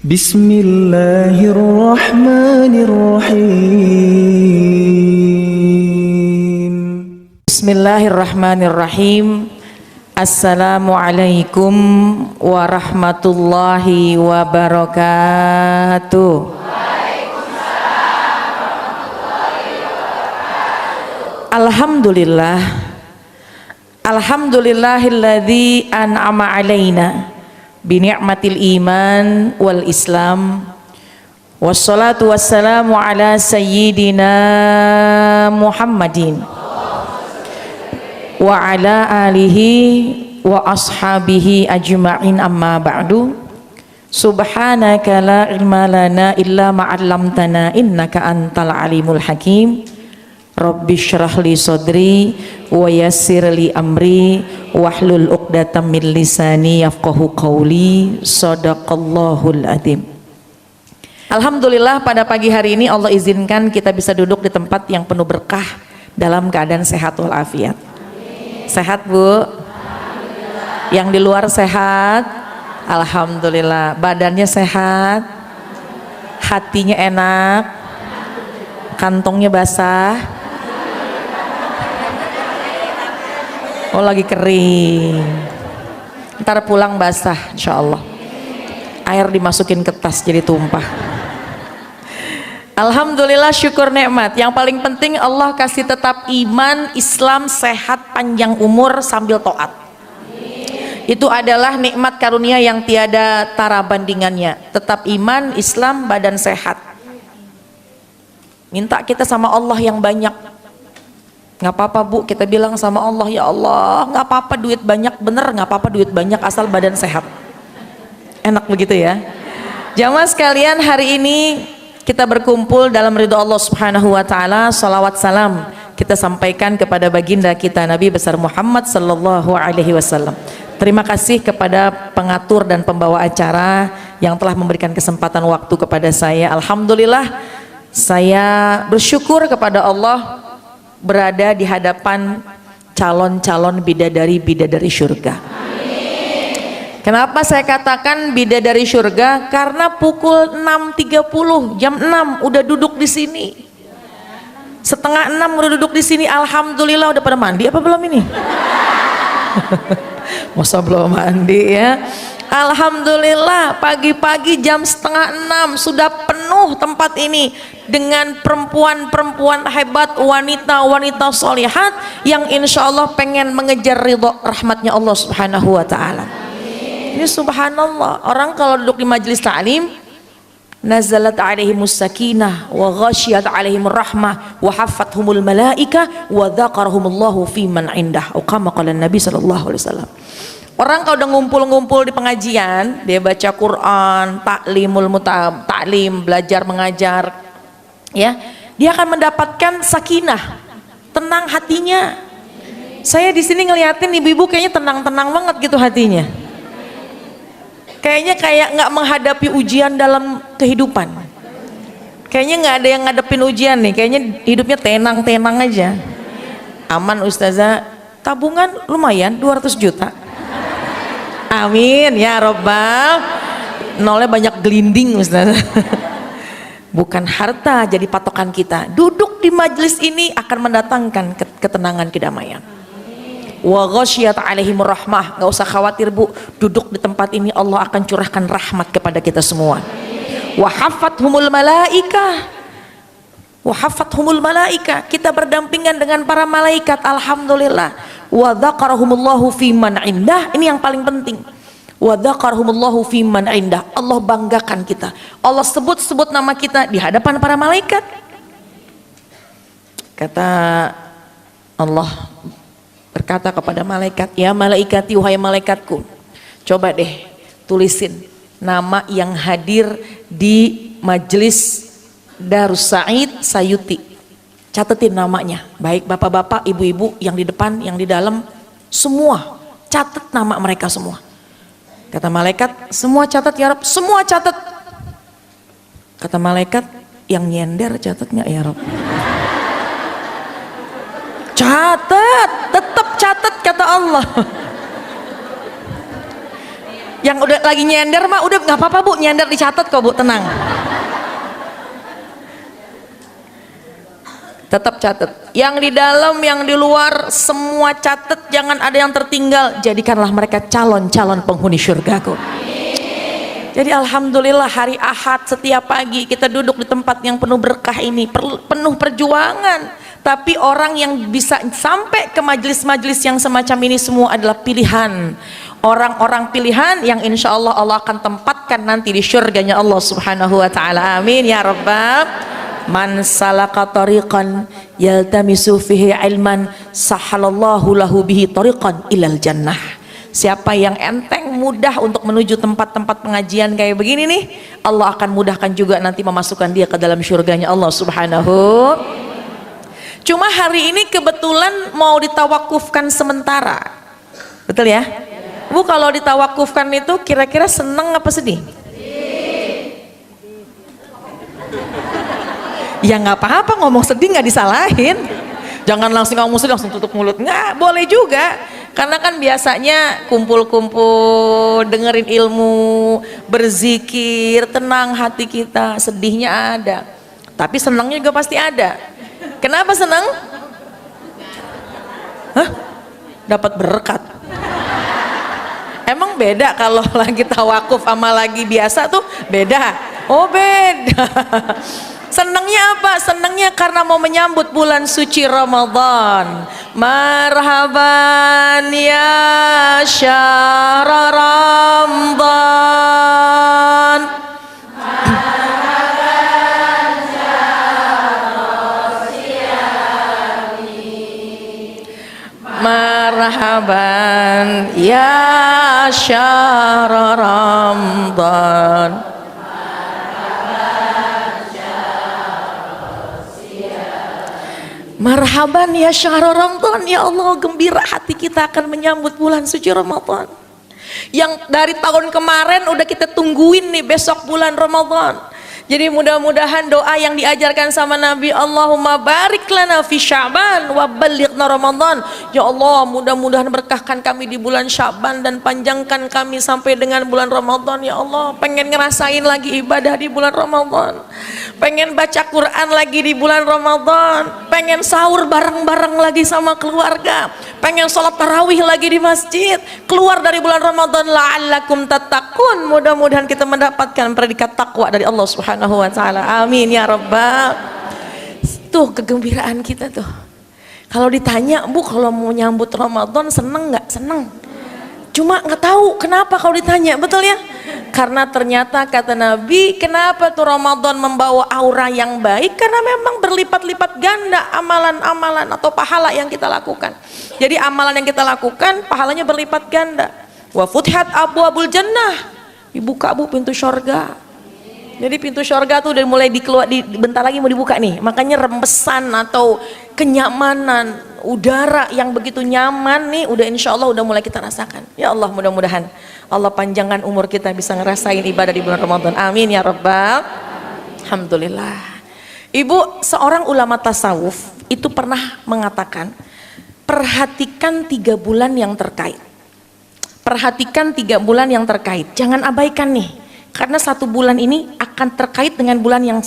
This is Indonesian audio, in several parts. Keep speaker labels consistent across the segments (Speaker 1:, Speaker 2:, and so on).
Speaker 1: Bismillahirrahmanirrahim.
Speaker 2: Bismillahirrahmanirrahim. Assalamualaikum warahmatullahi wabarakatuh. Alhamdulillah. Alhamdulillahilladzi an'ama alaina bi ni'matil iman wal islam. Wassalatu wassalamu ala sayyidina Muhammadin wa ala alihi wa ashabihi ajma'in, amma ba'du. Subhanaka la ilma lana illa ma 'allamtana innaka antal alimul hakim. Rabbi syrah li sadri wa yassir li amri wahlul 'uqdatam min lisani yafqahu qawli. Shadaqallahul adzim. Alhamdulillah, pada pagi hari ini Allah izinkan kita bisa duduk di tempat yang penuh berkah dalam keadaan sehat walafiat. Sehat, Bu? Yang di luar sehat? Alhamdulillah. Badannya sehat? Hatinya enak? Kantongnya basah? Oh, lagi kering. Ntar pulang basah insya Allah. Air dimasukin ke tas jadi tumpah. Alhamdulillah, syukur nikmat. Yang paling penting Allah kasih tetap iman, Islam, sehat, panjang umur sambil taat. Itu adalah nikmat karunia yang tiada tara bandingannya. Tetap iman, Islam, badan sehat. Minta kita sama Allah yang banyak. Nggak apa-apa, Bu, kita bilang sama Allah, ya Allah, nggak apa-apa duit banyak, bener nggak apa-apa duit banyak asal badan sehat. Enak begitu ya. Jamaah sekalian, hari ini kita berkumpul dalam ridho Allah Subhanahu wa taala. Salawat salam kita sampaikan kepada baginda kita Nabi besar Muhammad sallallahu alaihi wasallam. Terima kasih kepada pengatur dan pembawa acara yang telah memberikan kesempatan waktu kepada saya. Alhamdulillah, saya bersyukur kepada Allah berada di hadapan calon-calon bidadari-bidadari surga. Kenapa saya katakan bidadari surga? Karena pukul 6.30, jam 6 udah duduk di sini. Setengah 6 udah duduk di sini. Alhamdulillah, udah pada mandi apa belum ini? Masa belum mandi ya? Alhamdulillah, pagi-pagi jam setengah 6 sudah penuh tempat ini dengan perempuan-perempuan hebat, wanita-wanita solihat yang insya Allah pengen mengejar ridho rahmatnya Allah Subhanahu wa ta'ala. Ini subhanallah, orang kalau duduk di majelis ta'lim, nazalat alaihimus sakinah wa ghasyiyat alaihimur rahmah wa haffathumul malaika wa dzakarahumullahu fi man indah, atau kama qala Nabi sallallahu alaihi wasallam. Orang kalau udah ngumpul-ngumpul di pengajian, dia baca Quran, taklim, belajar mengajar, ya, dia akan mendapatkan sakinah, tenang hatinya. Saya di sini ngeliatin ibu-ibu kayaknya tenang-tenang banget gitu hatinya. Kayaknya kayak nggak menghadapi ujian dalam kehidupan. Kayaknya nggak ada yang ngadepin ujian nih. Kayaknya hidupnya tenang-tenang aja. Aman Ustazah, tabungan lumayan 200 juta. Amin ya Robbal. Nolnya banyak gelinding Ustazah. Bukan harta jadi patokan kita. Duduk di majelis ini akan mendatangkan ketenangan, kedamaian. Wa ghasyiyat alaihimur rahmah. Gak usah khawatir, Bu, duduk di tempat ini Allah akan curahkan rahmat kepada kita semua. Wa haffathumul malaika. Wa haffathumul malaika. Kita berdampingan dengan para malaikat. Alhamdulillah. Wa dzakarahumullahu fi man indah. Ini yang paling penting. Wa dzakarahumullahu fi man indah. Allah banggakan kita. Allah sebut-sebut nama kita di hadapan para malaikat. Kata Allah berkata kepada malaikat, ya malaikati, wahai malaikatku, coba deh tulisin nama yang hadir di majelis Darus Said Sayuti. Catetin namanya, baik bapak-bapak, ibu-ibu yang di depan, yang di dalam, semua catat nama mereka semua. Kata malaikat, semua catat ya Rabb, semua catat. Kata malaikat, yang nyender catat nggak ya Rabb? Catat, tetap catat kata Allah. Yang udah lagi nyender mah udah nggak apa-apa Bu, nyender dicatat kok Bu, tenang. Tetap catat. Yang di dalam, yang di luar, semua catat, jangan ada yang tertinggal. Jadikanlah mereka calon-calon penghuni surgaku. Jadi alhamdulillah hari Ahad setiap pagi kita duduk di tempat yang penuh berkah ini, penuh perjuangan. Tapi orang yang bisa sampai ke majelis-majelis yang semacam ini semua adalah pilihan. Orang-orang pilihan yang insya Allah Allah akan tempatkan nanti di syurganya Allah subhanahu wa ta'ala. Amin ya rabbal. Man salaka tariqan yaltamisu fihi ilman sahalallahu lahu bihi tariqan ilal jannah. Siapa yang enteng mudah untuk menuju tempat-tempat pengajian kayak begini nih, Allah akan mudahkan juga nanti memasukkan dia ke dalam syurganya Allah subhanahu. Cuma hari ini kebetulan mau ditawakufkan sementara, betul ya Bu? Kalau ditawakufkan itu kira-kira seneng apa sedih? Ya nggak apa-apa, ngomong sedih nggak disalahin. Jangan langsung ngomong sedih langsung tutup mulut, nggak boleh juga. Karena kan biasanya kumpul-kumpul dengerin ilmu, berzikir, tenang hati kita. Sedihnya ada, tapi senangnya juga pasti ada. Kenapa senang? Hah? Dapat berkat. Emang beda kalau lagi tawakuf sama lagi biasa tuh beda? Oh beda. Senangnya apa? Senangnya karena mau menyambut bulan suci Ramadan. Marhaban ya syahr Ramadan. Marhaban ya syahr Ramadan. Marhaban ya syahr Ramadan. Ya Allah, gembira hati kita akan menyambut bulan suci Ramadan yang dari tahun kemarin udah kita tungguin nih, besok bulan Ramadan. Jadi mudah-mudahan doa yang diajarkan sama Nabi, Allahumma barik lana fi Sya'ban wa ballighna Ramadan. Ya Allah, mudah-mudahan berkahkan kami di bulan Sya'ban dan panjangkan kami sampai dengan bulan Ramadan. Ya Allah, pengen ngerasain lagi ibadah di bulan Ramadan, pengen baca Quran lagi di bulan Ramadan, pengen sahur bareng-bareng lagi sama keluarga, pengen sholat tarawih lagi di masjid. Keluar dari bulan Ramadan la'allakum tattaqun, mudah-mudahan kita mendapatkan predikat takwa dari Allah Subhanahu wa ta'ala. Amin ya rabbal. Tuh kegembiraan kita tuh. Kalau ditanya, Bu, kalau mau nyambut Ramadan seneng nggak? Seneng. Cuma nggak tahu kenapa kalau ditanya, betul ya? Karena ternyata kata Nabi, kenapa tuh Ramadan membawa aura yang baik? Karena memang berlipat-lipat ganda amalan-amalan atau pahala yang kita lakukan. Jadi amalan yang kita lakukan pahalanya berlipat ganda. Wa futhat abwabul jannah, dibuka Bu pintu syurga. Jadi pintu syurga tuh udah mulai bentar lagi mau dibuka nih. Makanya rembesan atau kenyamanan udara yang begitu nyaman nih udah insya Allah udah mulai kita rasakan. Ya Allah, mudah-mudahan Allah panjangkan umur kita bisa ngerasain ibadah di bulan Ramadan. Amin ya rabbal. Alhamdulillah. Ibu, seorang ulama tasawuf itu pernah mengatakan, perhatikan 3 bulan yang terkait. Perhatikan 3 bulan yang terkait. Jangan abaikan nih. Karena 1 bulan ini akan terkait dengan bulan yang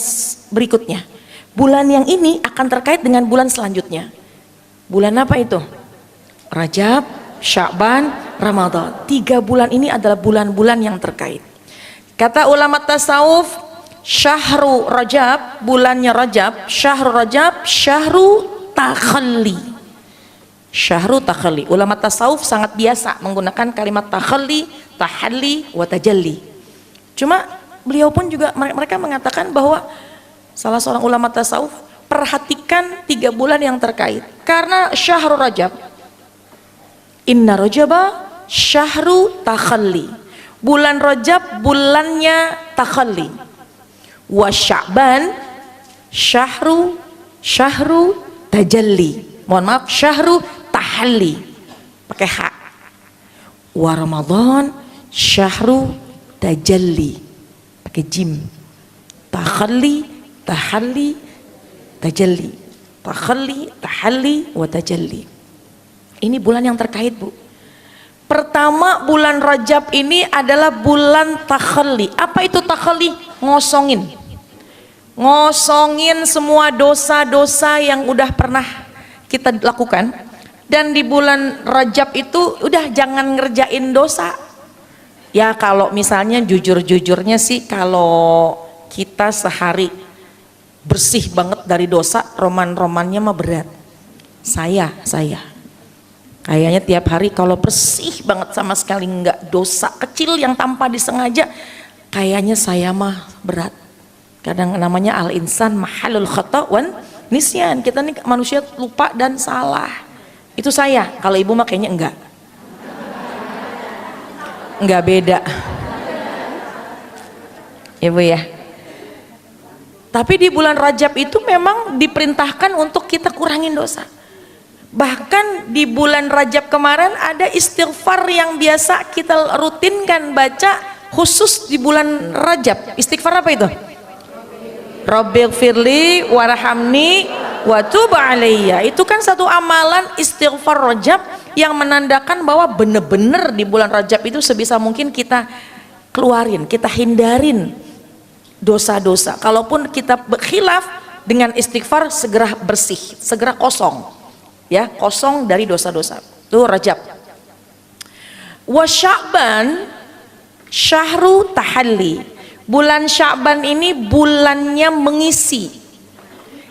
Speaker 2: berikutnya. Bulan yang ini akan terkait dengan bulan selanjutnya. Bulan apa itu? Rajab, Sya'ban, Ramadan. 3 bulan ini adalah bulan-bulan yang terkait. Kata ulama tasawuf, syahru Rajab, bulannya Rajab, syahru Rajab, syahru takhalli. Syahru takhalli. Ulama tasawuf sangat biasa menggunakan kalimat takhalli, tahalli, wa tajalli. Cuma beliau pun juga mereka mengatakan bahwa salah seorang ulama tasawuf, perhatikan 3 bulan yang terkait. Karena syahrul Rajab, inna Rajaba syahru takhalli. Bulan Rajab bulannya takhalli. Wa Sya'ban syahru tajalli. Mohon maaf, syahru tahalli. Pakai ha. Wa Ramadan syahru tajalli, pakai jim. Takhalli, tahalli, tajalli. Takhalli, tahalli, wa tajalli. Ini bulan yang terkait, Bu. Pertama, bulan Rajab ini adalah bulan takhalli. Apa itu takhalli? Ngosongin. Ngosongin semua dosa-dosa yang udah pernah kita lakukan. Dan di bulan Rajab itu udah jangan ngerjain dosa. Ya kalau misalnya jujur-jujurnya sih, kalau kita sehari bersih banget dari dosa, roman-romannya mah berat. Saya kayaknya tiap hari kalau bersih banget sama sekali nggak dosa kecil yang tanpa disengaja, kayaknya saya mah berat. Kadang namanya al-insan mahalul khata' wan nisyan. Kita nih manusia lupa dan salah. Itu saya. Kalau ibu mah kayaknya enggak beda. Ibu ya. Tapi di bulan Rajab itu memang diperintahkan untuk kita kurangin dosa. Bahkan di bulan Rajab kemarin ada istighfar yang biasa kita rutinkan baca khusus di bulan Rajab. Istighfar apa itu? Rabbighfirli warhamni wa tub alayya. Itu kan satu amalan istighfar Rajab yang menandakan bahwa benar-benar di bulan Rajab itu sebisa mungkin kita keluarin, kita hindarin dosa-dosa. Kalaupun kita berkhilaf, dengan istighfar segera bersih, segera kosong. Ya, kosong dari dosa-dosa. Itu Rajab. Wa Sya'ban syahru tahalli. Bulan Sya'ban ini bulannya mengisi.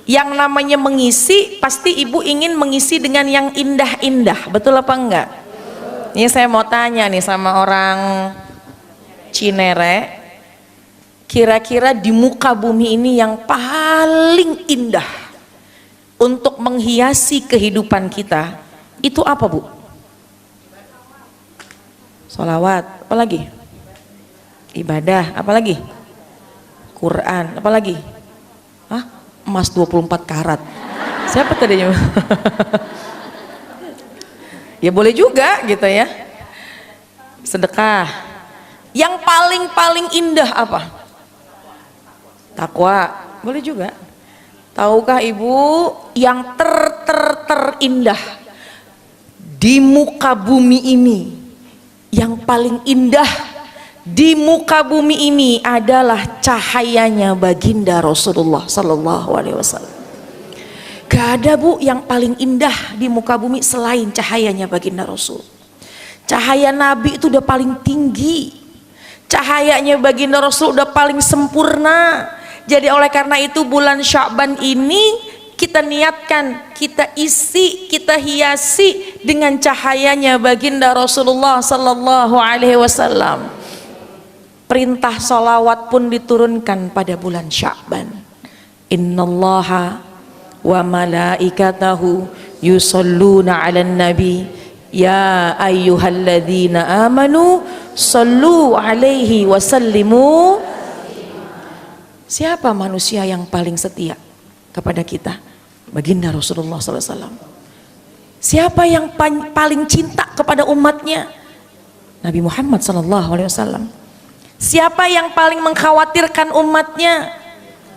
Speaker 2: Yang namanya mengisi, pasti ibu ingin mengisi dengan yang indah-indah. Betul apa enggak? Ini saya mau tanya nih sama orang Cinere, kira-kira di muka bumi ini yang paling indah untuk menghiasi kehidupan kita itu apa, Bu? Sholawat, apa lagi? Ibadah, apa lagi? Quran, apa lagi? Hah? Emas 24 karat. Siapa tadinya? Ya boleh juga gitu ya. Sedekah. Yang paling indah apa? Takwa, boleh juga. Tahukah ibu yang terindah di muka bumi ini, yang paling indah di muka bumi ini adalah cahayanya baginda Rasulullah Sallallahu Alaihi Wasallam. Gak ada, Bu, yang paling indah di muka bumi selain cahayanya baginda Rasul. Cahaya Nabi itu udah paling tinggi, cahayanya baginda Rasul udah paling sempurna. Jadi oleh karena itu bulan Sya'ban ini kita niatkan, kita isi, kita hiasi dengan cahayanya baginda Rasulullah Sallallahu Alaihi Wasallam. Perintah salawat pun diturunkan pada bulan Sya'ban. Innallaha wa malaikatahu yusalluna 'alan nabi ya ayyuhalladzina amanu sallu 'alaihi wa sallimu. Siapa manusia yang paling setia kepada kita? Baginda Rasulullah SAW. Siapa yang paling cinta kepada umatnya? Nabi Muhammad SAW. Siapa yang paling mengkhawatirkan umatnya?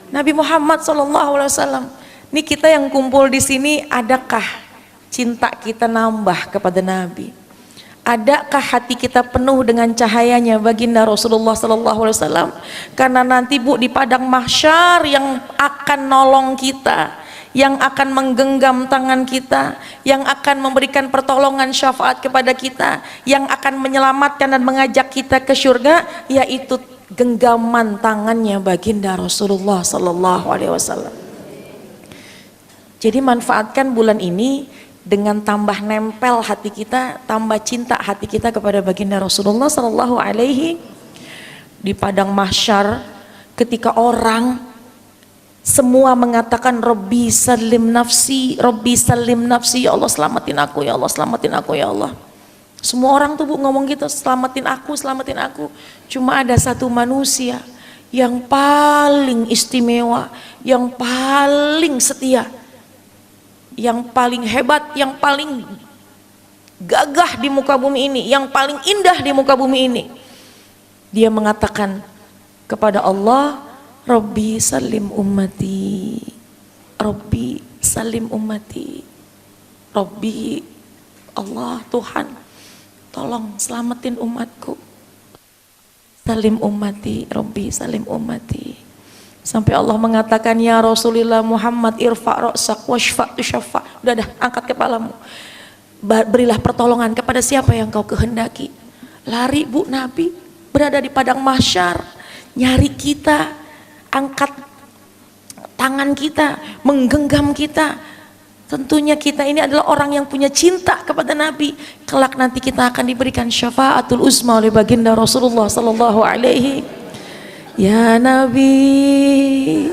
Speaker 2: Nabi Muhammad SAW. Ini kita yang kumpul di sini, adakah cinta kita nambah kepada Nabi? Adakah hati kita penuh dengan cahayanya baginda Rasulullah SAW? Karena nanti, Bu, di padang mahsyar yang akan nolong kita, yang akan menggenggam tangan kita, yang akan memberikan pertolongan syafaat kepada kita, yang akan menyelamatkan dan mengajak kita ke surga, yaitu genggaman tangannya baginda Rasulullah SAW. Jadi manfaatkan bulan ini dengan tambah nempel hati kita, tambah cinta hati kita kepada baginda Rasulullah Sallallahu Alaihi. Di padang mahsyar ketika orang semua mengatakan Rabbi salim nafsi, Rabbi salim nafsi, ya Allah selamatin aku, ya Allah selamatin aku, ya Allah. Semua orang tuh, Bu, ngomong gitu, selamatin aku, selamatin aku. Cuma ada satu manusia yang paling istimewa, yang paling setia, yang paling hebat, yang paling gagah di muka bumi ini, yang paling indah di muka bumi ini. Dia mengatakan kepada Allah, Rabbi salim ummati, Rabbi salim ummati. Rabbi, Allah, Tuhan, tolong selamatin umatku. Salim ummati, Rabbi salim ummati. Sampai Allah mengatakan, ya Rasulullah Muhammad irfa' ra'sak washfa' tushaffa. Udah angkat kepalamu. Berilah pertolongan kepada siapa yang kau kehendaki. Lari Bu Nabi, berada di padang mahsyar, nyari kita, angkat tangan kita, menggenggam kita. Tentunya kita ini adalah orang yang punya cinta kepada Nabi. Kelak nanti kita akan diberikan syafaatul uzma oleh baginda Rasulullah sallallahu alaihi. Ya Nabi,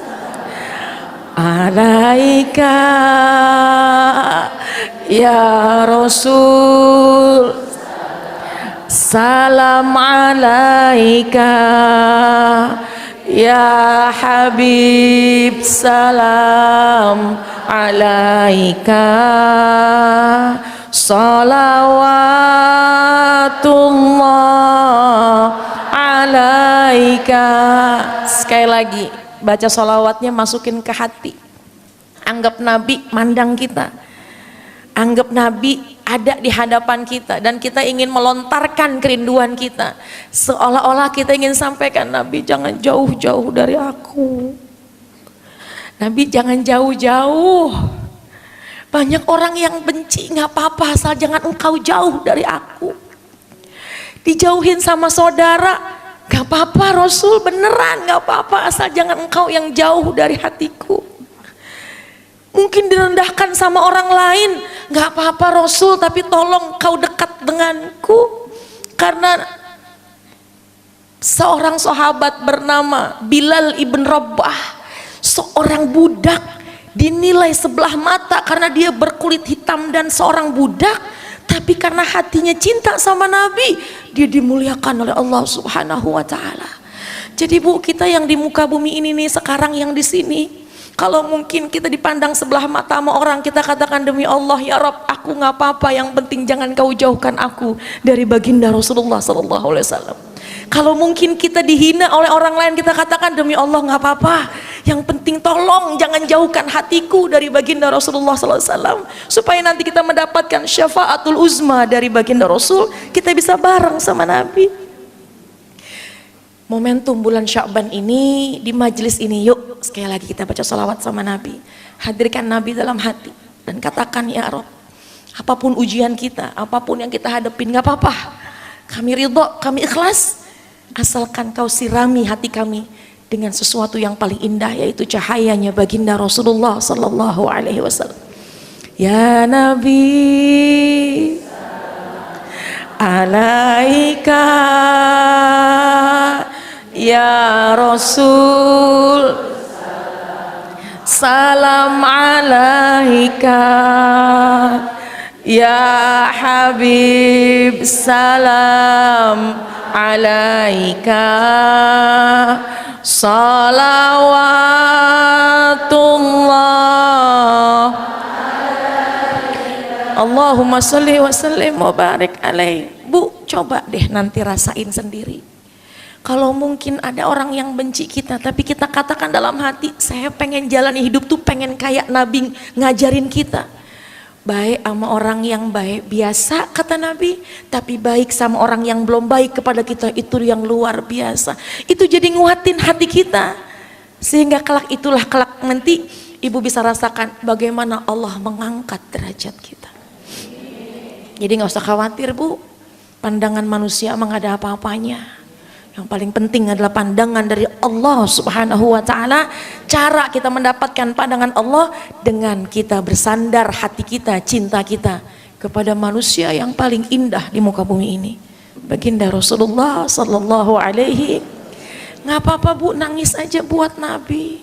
Speaker 2: alaika, ya Rasul, salam alaika, ya Habib, salam alaika, salawatullah alaika. Sekali lagi baca salawatnya, masukin ke hati. Anggap Nabi mandang kita, anggap Nabi ada di hadapan kita, dan kita ingin melontarkan kerinduan kita, seolah-olah kita ingin sampaikan, Nabi jangan jauh-jauh dari aku, Nabi jangan jauh-jauh. Banyak orang yang benci, nggak apa-apa asal jangan engkau jauh dari aku. Dijauhin sama saudara, nggak apa-apa Rasul, beneran nggak apa-apa asal jangan engkau yang jauh dari hatiku. Mungkin direndahkan sama orang lain, nggak apa-apa Rasul, tapi tolong kau dekat denganku. Karena seorang sahabat bernama Bilal ibn Rabah, seorang budak, dinilai sebelah mata karena dia berkulit hitam dan seorang budak, tapi karena hatinya cinta sama Nabi, dia dimuliakan oleh Allah Subhanahu wa taala. Jadi Bu, kita yang di muka bumi ini nih sekarang, yang di sini, kalau mungkin kita dipandang sebelah mata sama orang, kita katakan, demi Allah ya Rob, aku nggak apa-apa, yang penting jangan kau jauhkan aku dari baginda Rasulullah sallallahu alaihi wasallam. Kalau mungkin kita dihina oleh orang lain, kita katakan, demi Allah nggak apa-apa, yang penting tolong jangan jauhkan hatiku dari baginda Rasulullah sallallahu alaihi wasallam, supaya nanti kita mendapatkan syafaatul uzma dari baginda Rasul, kita bisa bareng sama Nabi. Momentum bulan Sya'ban ini, di majelis ini, yuk sekali lagi kita baca salawat sama Nabi, hadirkan Nabi dalam hati, dan katakan, ya Rob, apapun ujian kita, apapun yang kita hadapin, gak apa-apa, kami ridho, kami ikhlas, asalkan kau sirami hati kami dengan sesuatu yang paling indah, yaitu cahayanya baginda Rasulullah sallallahu alaihi wasallam. Ya Nabi, alaika, ya Rasul, salam alaika, ya Habib, salam alaika, salawatullah, Allahumma sholli wa sallim wa barik alaih. Bu, coba deh nanti rasain sendiri. Kalau mungkin ada orang yang benci kita, tapi kita katakan dalam hati, saya pengen jalani hidup tuh pengen kayak Nabi ngajarin kita. Baik sama orang yang baik biasa kata Nabi, tapi baik sama orang yang belum baik kepada kita, itu yang luar biasa. Itu jadi nguatin hati kita, sehingga kelak itulah kelak nanti ibu bisa rasakan bagaimana Allah mengangkat derajat kita. Jadi nggak usah khawatir Bu, pandangan manusia emang ada apa-apanya. Yang paling penting adalah pandangan dari Allah Subhanahu wa taala. Cara kita mendapatkan pandangan Allah dengan kita bersandar hati kita, cinta kita kepada manusia yang paling indah di muka bumi ini, baginda Rasulullah sallallahu alaihi. Nggak apa-apa Bu, nangis aja buat Nabi.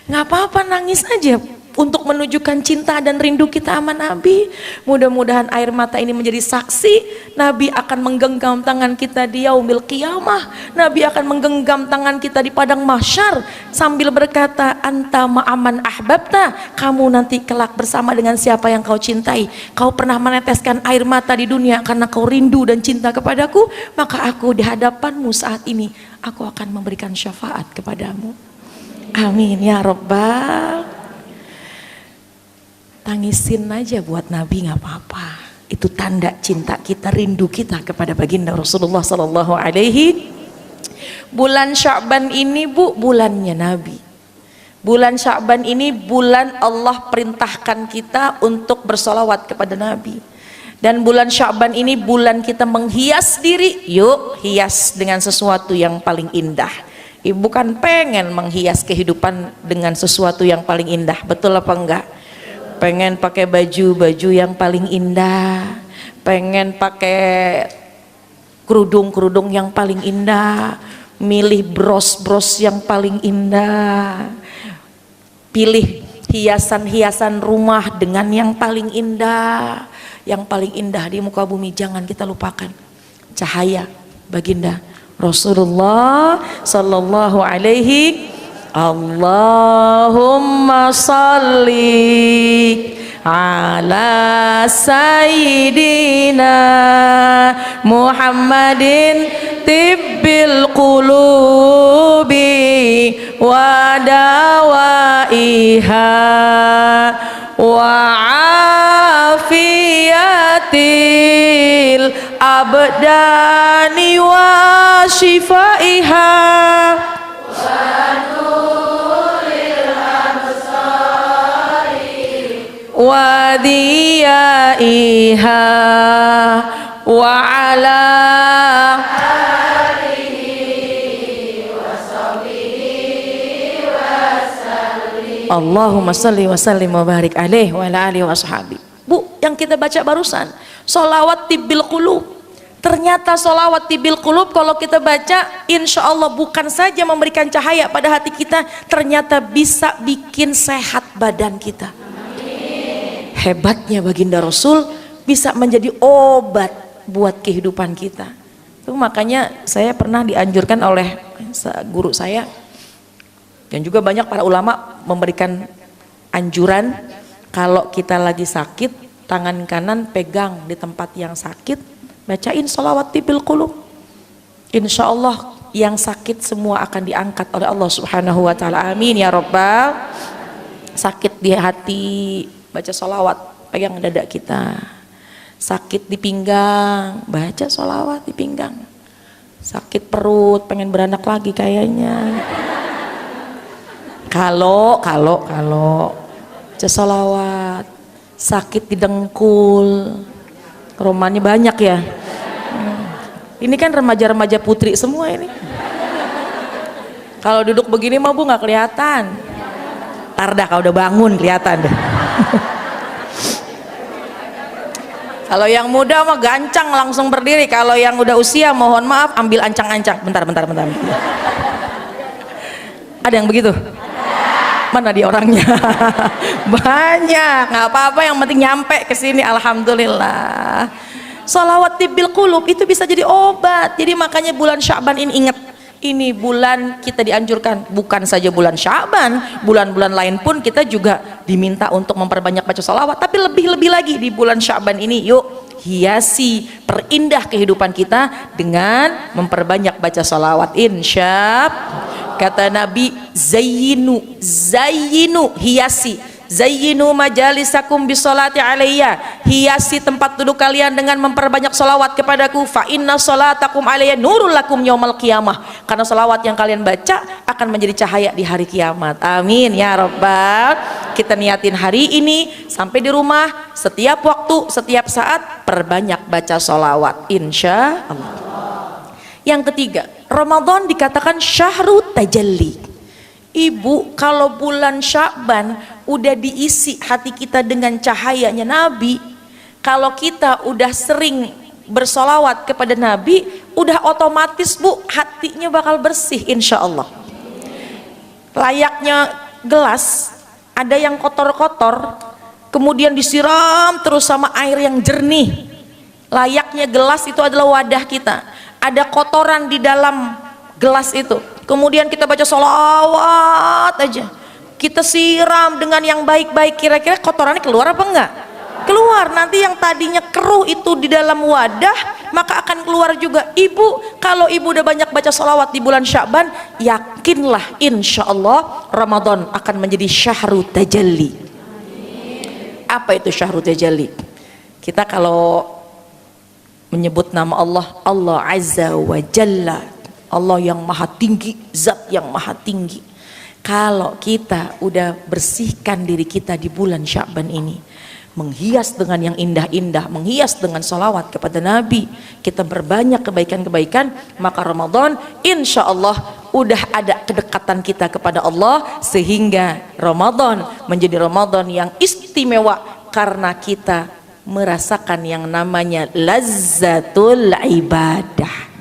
Speaker 2: Nggak apa-apa, nangis aja untuk menunjukkan cinta dan rindu kita sama Nabi. Mudah-mudahan air mata ini menjadi saksi. Nabi akan menggenggam tangan kita di yaumil qiyamah. Nabi akan menggenggam tangan kita di padang mahsyar sambil berkata, anta ma'aman ahbabta, kamu nanti kelak bersama dengan siapa yang kau cintai. Kau pernah meneteskan air mata di dunia karena kau rindu dan cinta kepadaku, maka aku di hadapanmu saat ini, aku akan memberikan syafaat kepadamu. Amin ya Rabbal. Tangisin aja buat Nabi, nggak apa-apa. Itu tanda cinta kita, rindu kita kepada baginda Rasulullah sallallahu alaihi. Bulan Sya'ban ini Bu, bulannya Nabi. Bulan Sya'ban ini bulan Allah perintahkan kita untuk bersolawat kepada Nabi. Dan bulan Sya'ban ini bulan kita menghias diri. Yuk hias dengan sesuatu yang paling indah. Ibu kan pengen menghias kehidupan dengan sesuatu yang paling indah, betul apa enggak? Pengen pakai baju yang paling indah, pengen pakai kerudung yang paling indah, milih bros yang paling indah, pilih hiasan rumah dengan yang paling indah. Yang paling indah di muka bumi jangan kita lupakan, cahaya baginda Rasulullah sallallahu alaihi. Allahumma salli ala sayyidina Muhammadin tibbil qulubi wa dawaiha wa afiyatil abdani wa shifaiha wa diyaiha wa ala Allahumma salli wa sallim wa barik alaih wa ala alihi wa ashabi. Bu, yang kita baca barusan sholawat tibbil qulub. Ternyata sholawat tibbil qulub kalau kita baca, insya Allah bukan saja memberikan cahaya pada hati kita, ternyata bisa bikin sehat badan kita. Hebatnya baginda Rasul bisa menjadi obat buat kehidupan kita. Itu makanya saya pernah dianjurkan oleh guru saya, dan juga banyak para ulama memberikan anjuran, kalau kita lagi sakit, tangan kanan pegang di tempat yang sakit, bacain sholawat tibbil qulub. Insya Allah yang sakit semua akan diangkat oleh Allah subhanahu wa ta'ala. Amin ya rabbal. Sakit di hati, baca sholawat, pegang dada kita. Sakit di pinggang, baca sholawat di pinggang. Sakit perut, pengen beranak lagi kayaknya, kalau baca sholawat. Sakit di dengkul, romannya banyak ya. Ini kan remaja-remaja putri semua ini. Kalau duduk begini mah Bu nggak kelihatan. Ntar dah kalau udah bangun kelihatan deh. Kalau yang muda mah gancang langsung berdiri. Kalau yang udah usia mohon maaf ambil ancang-ancang. Bentar. Ada yang begitu? Mana dia orangnya? Banyak, nggak apa-apa, yang penting nyampe ke sini, alhamdulillah. Sholawat tibbil qulub itu bisa jadi obat. Jadi makanya bulan Sya'ban ini, ingat, ini bulan kita dianjurkan, bukan saja bulan Sya'ban, bulan-bulan lain pun kita juga diminta untuk memperbanyak baca sholawat. Tapi lebih-lebih lagi di bulan Sya'ban ini, yuk hiasi, perindah kehidupan kita dengan memperbanyak baca sholawat. Kata Nabi, zayyinu, hiasi, zayyinu majalisakum bisolati alayya, hiasi tempat duduk kalian dengan memperbanyak solawat kepadaku. Fa inna solatakum alayya nurul lakum yaumal qiyamah, karena solawat yang kalian baca akan menjadi cahaya di hari kiamat. Amin ya rabbal. Kita niatin hari ini sampai di rumah, setiap waktu, setiap saat perbanyak baca solawat, insya Allah. Yang ketiga, Ramadan dikatakan syahrut tajalli. Ibu, kalau bulan Sya'ban udah diisi hati kita dengan cahayanya Nabi, kalau kita udah sering bersolawat kepada Nabi, udah otomatis Bu, hatinya bakal bersih insya Allah. Layaknya gelas, ada yang kotor-kotor, kemudian disiram terus sama air yang jernih. Layaknya gelas itu adalah wadah kita, ada kotoran di dalam gelas itu, kemudian kita baca sholawat aja, kita siram dengan yang baik-baik, kira-kira kotorannya keluar apa enggak? Keluar. Nanti yang tadinya keruh itu di dalam wadah, maka akan keluar juga. Ibu, kalau ibu udah banyak baca sholawat di bulan Sya'ban, yakinlah insya Allah Ramadan akan menjadi syahrut tajalli. Apa itu syahrut tajalli? Kita kalau menyebut nama Allah, Allah Azza wa Jalla, Allah yang maha tinggi, zat yang maha tinggi. Kalau kita udah bersihkan diri kita di bulan Sya'ban ini, menghias dengan yang indah-indah, menghias dengan salawat kepada Nabi, kita berbanyak kebaikan-kebaikan, maka Ramadan insya Allah udah ada kedekatan kita kepada Allah, sehingga Ramadan menjadi Ramadan yang istimewa karena kita merasakan yang namanya lazzatul ibadah,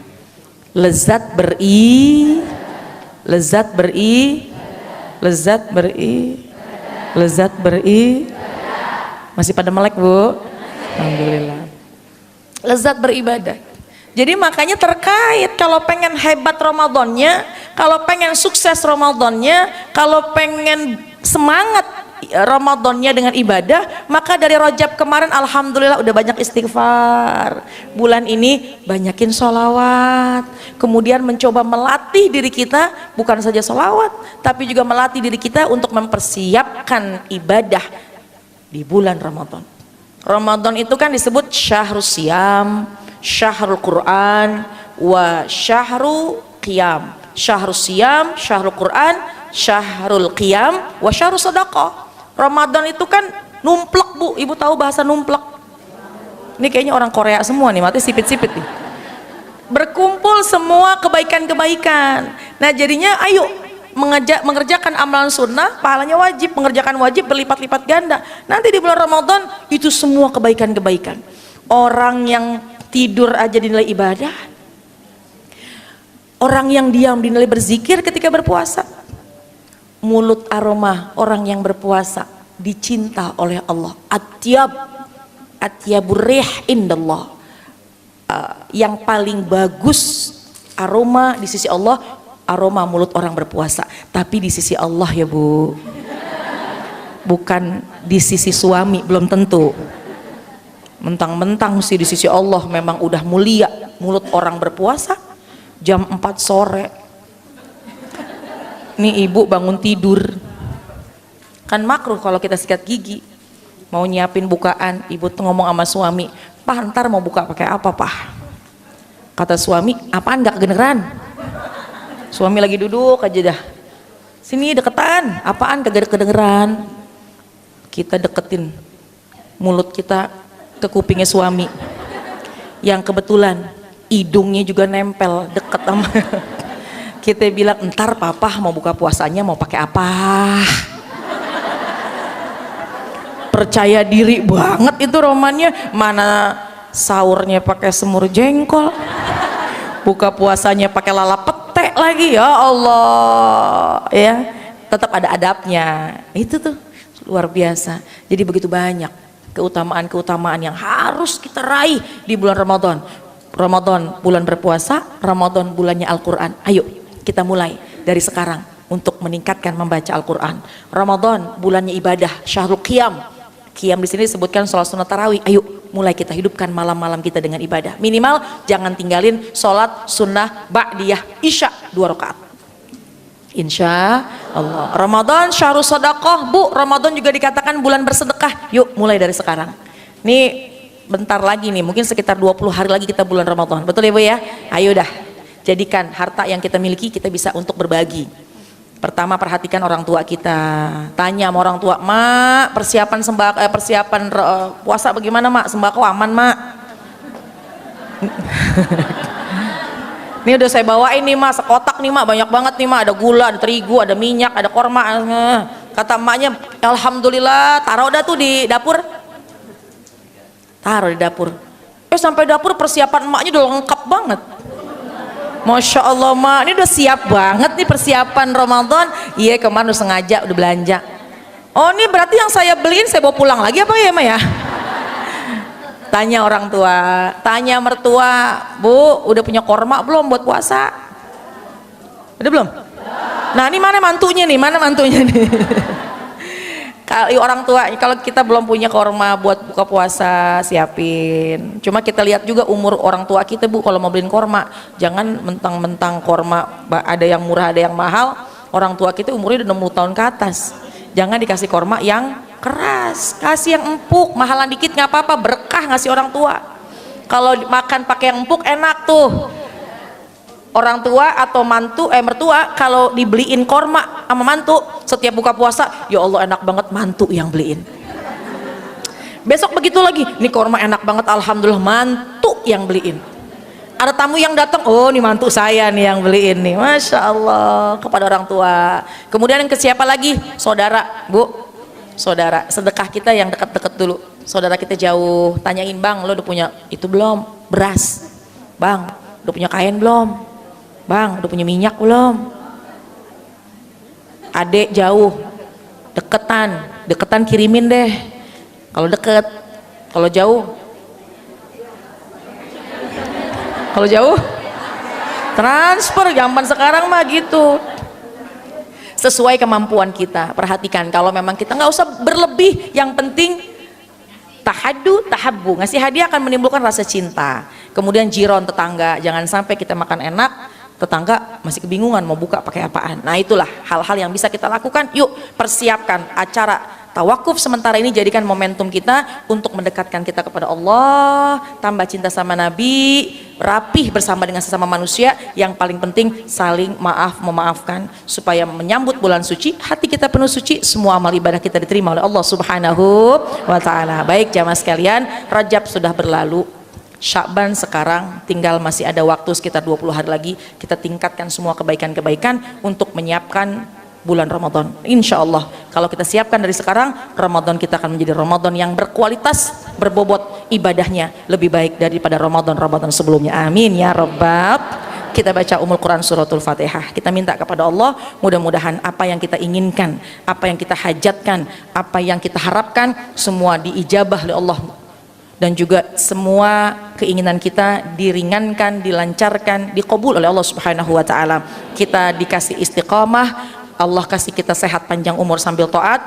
Speaker 2: lezat beri. Masih pada melek, Bu? Alhamdulillah. Lezat beribadah. Jadi makanya terkait, kalau pengen hebat Ramadannya, kalau pengen sukses Ramadannya, kalau pengen semangat Ramadannya dengan ibadah, maka dari Rajab kemarin alhamdulillah udah banyak istighfar. Bulan ini banyakin sholawat. Kemudian mencoba melatih diri kita, bukan saja sholawat, tapi juga melatih diri kita untuk mempersiapkan ibadah di bulan Ramadan. Ramadan itu kan disebut syahrul siyam, syahrul Quran, wa syahrul qiyam. Syahrul siyam, syahrul Quran, syahrul qiyam, wa syahrul sadaqah. Ramadan itu kan numplek, Bu. Ibu tahu bahasa numplek? Ini kayaknya orang Korea semua nih, mati sipit-sipit nih. Berkumpul semua kebaikan-kebaikan. Nah jadinya ayo mengerjakan amalan sunnah, pahalanya wajib, mengerjakan wajib berlipat-lipat ganda. Nanti di bulan Ramadan itu semua kebaikan-kebaikan. Orang yang tidur aja dinilai ibadah, orang yang diam dinilai berzikir ketika berpuasa. Mulut aroma orang yang berpuasa dicinta oleh Allah. Atyabur rih indallah. Yang paling bagus aroma di sisi Allah, aroma mulut orang berpuasa. Tapi di sisi Allah ya, Bu, bukan di sisi suami, belum tentu. Mentang-mentang sih di sisi Allah memang udah mulia mulut orang berpuasa. Jam 4 sore nih ibu bangun tidur, kan makruh kalau kita sikat gigi, mau nyiapin bukaan, ibu tuh ngomong sama suami, "Pak, ntar mau buka pakai apa, Pak?" Kata suami, "Apaan, gak kedengeran?" Suami lagi duduk aja dah, "Sini deketan, apaan kagak kedengeran?" Kita deketin mulut kita ke kupingnya suami, yang kebetulan hidungnya juga nempel deket sama kita. Bilang, "Ntar papa mau buka puasanya mau pakai apa?" Percaya diri banget itu romannya, mana sahurnya pakai semur jengkol, buka puasanya pakai lalap pete lagi, ya Allah ya. Tetap ada adabnya, itu tuh luar biasa. Jadi begitu banyak keutamaan-keutamaan yang harus kita raih di bulan Ramadan. Ramadan bulan berpuasa, Ramadan bulannya Al-Quran. Ayo kita mulai dari sekarang untuk meningkatkan membaca Al-Quran. Ramadan bulannya ibadah, syahrul qiyam. Qiyam di sini disebutkan sholat sunat tarawih. Ayo mulai kita hidupkan malam-malam kita dengan ibadah. Minimal jangan tinggalin sholat sunnah ba'diyah isya 2 rakaat. Insya Allah. Ramadan syahrul sedekah, Bu. Ramadan juga dikatakan bulan bersedekah. Yuk mulai dari sekarang. Nih bentar lagi nih, mungkin sekitar 20 hari lagi kita bulan Ramadan. Betul ya, Bu ya? Ayo dah. Jadikan harta yang kita miliki kita bisa untuk berbagi. Pertama, perhatikan orang tua kita. Tanya sama orang tua, "Mak, persiapan puasa bagaimana, Mak? Sembako aman, Mak?" Ini udah saya bawain nih, Mak, sekotak nih, Mak, banyak banget nih, Mak. Ada gula, ada terigu, ada minyak, ada korma. Kata emaknya, "Alhamdulillah, taruh dah tuh di dapur." Taruh di dapur. Sampai dapur persiapan emaknya udah lengkap banget. Masya Allah, Mak, ini udah siap banget nih persiapan Ramadan. Iya, kemarin udah sengaja udah belanja. Oh, ini berarti yang saya beliin saya bawa pulang lagi apa ya, Mak ya? Tanya orang tua, tanya mertua, "Bu, udah punya korma belum buat puasa?" Udah belum? Nah, ini mana mantunya nih? Mana mantunya nih? Kalau orang tua, kalau kita belum punya korma buat buka puasa, siapin. Cuma kita lihat juga umur orang tua kita, Bu, kalau mau beliin korma. Jangan mentang-mentang korma ada yang murah, ada yang mahal. Orang tua kita umurnya udah 60 tahun ke atas. Jangan dikasih korma yang keras, kasih yang empuk, mahalan dikit nggak apa-apa, berkah ngasih orang tua. Kalau makan pakai yang empuk enak tuh. Orang tua atau mertua kalau dibeliin korma sama mantu setiap buka puasa, ya Allah enak banget mantu yang beliin. Besok begitu lagi, nih korma enak banget alhamdulillah mantu yang beliin. Ada tamu yang datang, oh nih mantu saya nih yang beliin nih, masya Allah, kepada orang tua. Kemudian yang ke siapa lagi? Saudara, bu, saudara, sedekah kita yang dekat-dekat dulu. Saudara kita jauh, tanyain bang, lo udah punya itu belum? Beras, bang, udah punya kain belum? Bang, udah punya minyak belum? Adek jauh, deketan kirimin deh. Kalau deket, kalau jauh transfer. Zaman sekarang mah gitu, sesuai kemampuan kita. Perhatikan, kalau memang kita nggak usah berlebih, yang penting tahabbu, ngasih hadiah akan menimbulkan rasa cinta. Kemudian jiron, tetangga, jangan sampai kita makan enak tetangga masih kebingungan mau buka pakai apaan. Nah itulah hal-hal yang bisa kita lakukan. Yuk persiapkan acara tawakuf sementara ini, jadikan momentum kita untuk mendekatkan kita kepada Allah, tambah cinta sama Nabi, rapih bersama dengan sesama manusia. Yang paling penting saling memaafkan, supaya menyambut bulan suci hati kita penuh suci, semua amal ibadah kita diterima oleh Allah Subhanahu wa ta'ala. Baik jamaah sekalian, Rajab sudah berlalu, Sya'ban sekarang tinggal masih ada waktu sekitar 20 hari lagi. Kita tingkatkan semua kebaikan-kebaikan untuk menyiapkan bulan Ramadan. Insya Allah kalau kita siapkan dari sekarang, Ramadan kita akan menjadi Ramadan yang berkualitas, berbobot ibadahnya lebih baik daripada Ramadan sebelumnya. Amin ya Rabbal. Kita baca Quran suratul Fatihah. Kita minta kepada Allah, mudah-mudahan apa yang kita inginkan, apa yang kita hajatkan, apa yang kita harapkan, semua diijabah oleh Allah, dan juga semua keinginan kita diringankan, dilancarkan, dikabul oleh Allah Subhanahu wa ta'ala. Kita dikasih istiqamah, Allah kasih kita sehat panjang umur sambil taat,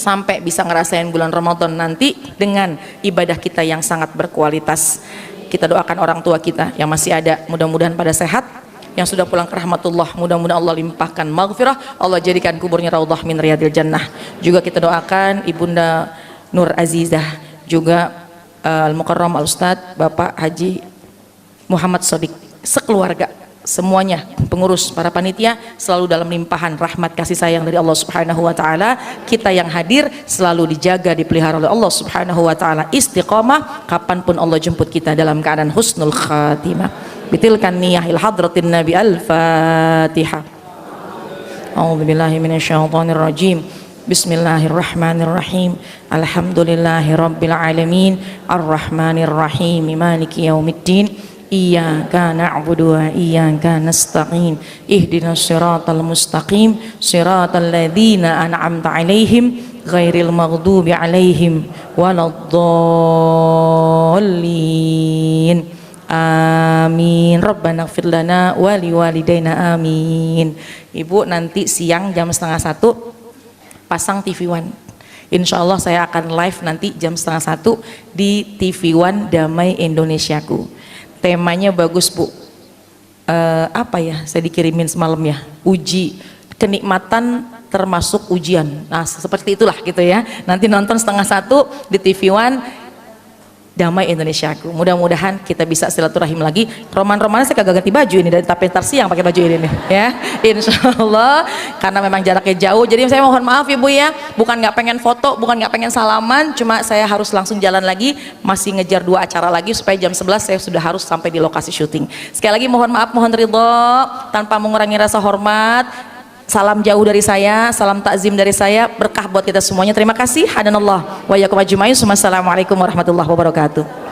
Speaker 2: sampai bisa ngerasain bulan Ramadan nanti dengan ibadah kita yang sangat berkualitas. Kita doakan orang tua kita yang masih ada, mudah-mudahan pada sehat. Yang sudah pulang ke rahmatullah, mudah-mudahan Allah limpahkan maghfirah, Allah jadikan kuburnya raudhah min riyadil jannah. Juga kita doakan Ibunda Nur Azizah, juga Al-Mukarram Al-Ustadz Bapak Haji Muhammad Sodik, sekeluarga semuanya, pengurus, para panitia, selalu dalam limpahan rahmat kasih sayang dari Allah Subhanahu wa ta'ala. Kita yang hadir selalu dijaga, dipelihara oleh Allah Subhanahu wa ta'ala, istiqamah kapanpun Allah jemput kita dalam keadaan husnul khatimah. Bitilkan niyahil hadratin Nabi. Al-Fatihah. A'udzubillahi minasyaitonir rajim. Bismillahirrahmanirrahim. Alhamdulillahi rabbil alamin. Ar-Rahmanirrahim. Maliki yaumiddin. Iyyaka na'budu wa iyyaka nasta'in. Ihdinas siratal mustaqim, siratal ladzina an'amta 'alaihim ghairil maghdubi 'alaihim waladdallin. Amin. Rabbana ighfir lana wa liwalidayna. Amin. Ibu nanti siang jam 12:30 pasang TV One. Insya Allah saya akan live nanti jam 12:30 di TV One Damai Indonesiaku. Temanya bagus Bu. Apa ya? Saya dikirimin semalam ya. Uji kenikmatan termasuk ujian. Nah seperti itulah gitu ya. Nanti nonton 12:30 di TV One Damai Indonesiaku. Mudah-mudahan kita bisa silaturahim lagi. Roman-romannya saya kagak ganti baju ini, dari tapi ntar siang pakai baju ini nih ya. Insya Allah, karena memang jaraknya jauh. Jadi saya mohon maaf Ibu ya, bukan nggak pengen foto, bukan nggak pengen salaman, cuma saya harus langsung jalan lagi, masih ngejar 2 acara lagi supaya jam 11 saya sudah harus sampai di lokasi syuting. Sekali lagi mohon maaf, mohon ridho, tanpa mengurangi rasa hormat. Salam jauh dari saya, salam takzim dari saya, berkah buat kita semuanya. Terima kasih. Hadanallah wa iyyakum ajmain. Wassalamualaikum warahmatullahi wabarakatuh.